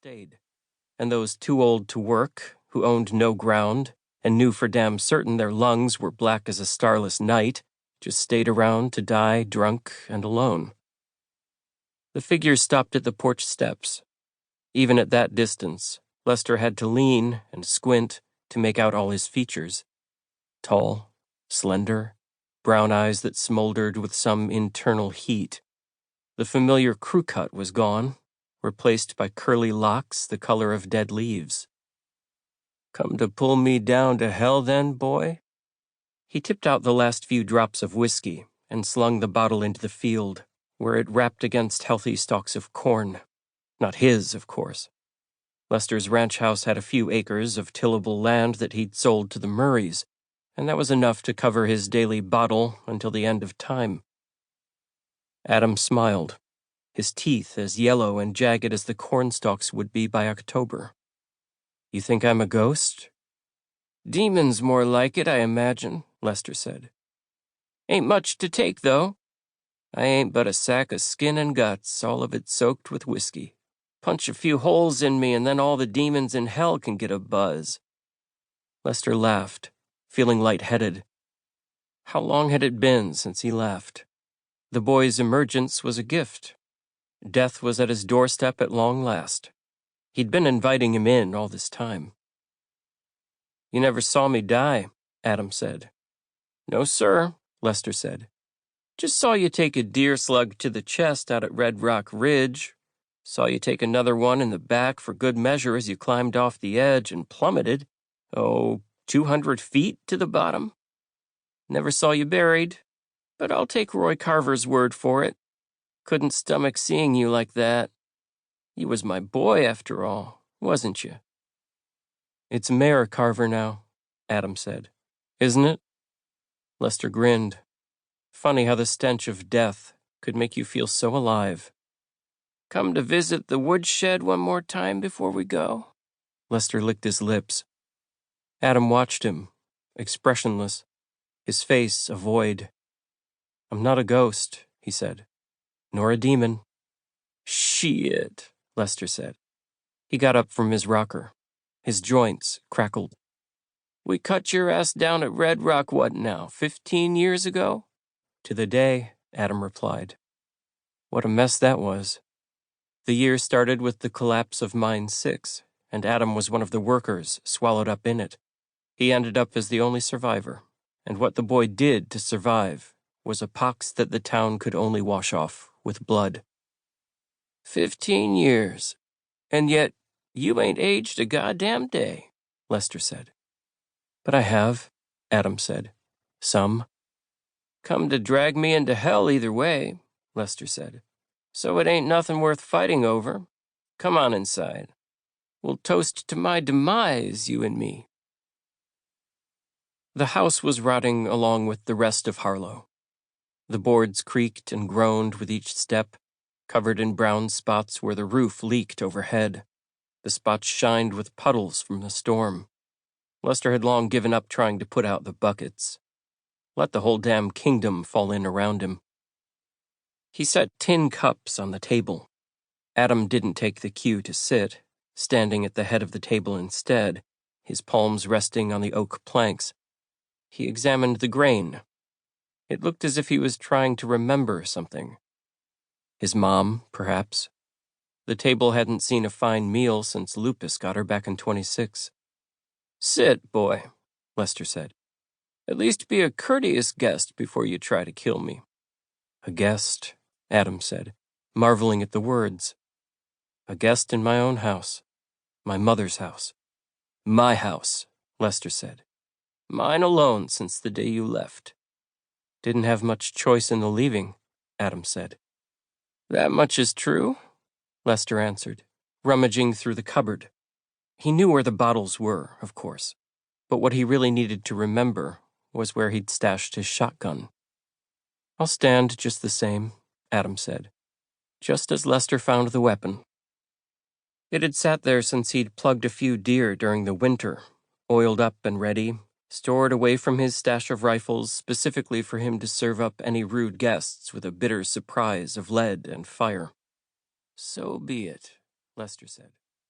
stayed. And those too old to work, who owned no ground, and knew for damn certain their lungs were black as a starless night, just stayed around to die drunk and alone. The figure stopped at the porch steps. Even at that distance, Lester had to lean and squint to make out all his features. Tall, slender, brown eyes that smoldered with some internal heat. The familiar crew cut was gone, replaced by curly locks the color of dead leaves. "Come to pull me down to hell then, boy?" He tipped out the last few drops of whiskey and slung the bottle into the field, where it rapped against healthy stalks of corn. Not his, of course. Lester's ranch house had a few acres of tillable land that he'd sold to the Murrays, and that was enough to cover his daily bottle until the end of time. Adam smiled, his teeth as yellow and jagged as the cornstalks would be by October. "You think I'm a ghost?" "Demons more like it, I imagine," Lester said. "Ain't much to take, though. I ain't but a sack of skin and guts, all of it soaked with whiskey. Punch a few holes in me and then all the demons in hell can get a buzz." Lester laughed, feeling lightheaded. How long had it been since he left? The boy's emergence was a gift. Death was at his doorstep at long last. He'd been inviting him in all this time. "You never saw me die," Adam said. "No, sir," Lester said. "Just saw you take a deer slug to the chest out at Red Rock Ridge. Saw you take another one in the back for good measure as you climbed off the edge and plummeted, 200 feet to the bottom. Never saw you buried, but I'll take Roy Carver's word for it. Couldn't stomach seeing you like that. You was my boy after all, wasn't you?" "It's Mayor Carver now," Adam said. "Isn't it?" Lester grinned. Funny how the stench of death could make you feel so alive. "Come to visit the woodshed one more time before we go?" Lester licked his lips. Adam watched him, expressionless, his face a void. "I'm not a ghost," he said, "nor a demon." "Shit," Lester said. He got up from his rocker. His joints crackled. "We cut your ass down at Red Rock, what now, 15 years ago?" "To the day," Adam replied. What a mess that was. The year started with the collapse of Mine 6, and Adam was one of the workers swallowed up in it. He ended up as the only survivor, and what the boy did to survive was a pox that the town could only wash off with blood. 15 years, and yet you ain't aged a goddamn day," Lester said. "But I have," Adam said. "Some." "Come to drag me into hell either way," Lester said. "So it ain't nothing worth fighting over. Come on inside. We'll toast to my demise, you and me." The house was rotting along with the rest of Harlow. The boards creaked and groaned with each step, covered in brown spots where the roof leaked overhead. The spots shined with puddles from the storm. Lester had long given up trying to put out the buckets. Let the whole damn kingdom fall in around him. He set tin cups on the table. Adam didn't take the cue to sit, standing at the head of the table instead, his palms resting on the oak planks. He examined the grain. It looked as if he was trying to remember something. His mom, perhaps. The table hadn't seen a fine meal since Lupus got her back in 26. "Sit, boy," Lester said. "At least be a courteous guest before you try to kill me." "A guest," Adam said, marveling at the words. "A guest in my own house. My mother's house." "My house," Lester said. "Mine alone since the day you left." "Didn't have much choice in the leaving," Adam said. "That much is true," Lester answered, rummaging through the cupboard. He knew where the bottles were, of course, but what he really needed to remember was where he'd stashed his shotgun. "I'll stand just the same," Adam said, just as Lester found the weapon. It had sat there since he'd plugged a few deer during the winter, oiled up and ready, stored away from his stash of rifles specifically for him to serve up any rude guests with a bitter surprise of lead and fire. "So be it," Lester said.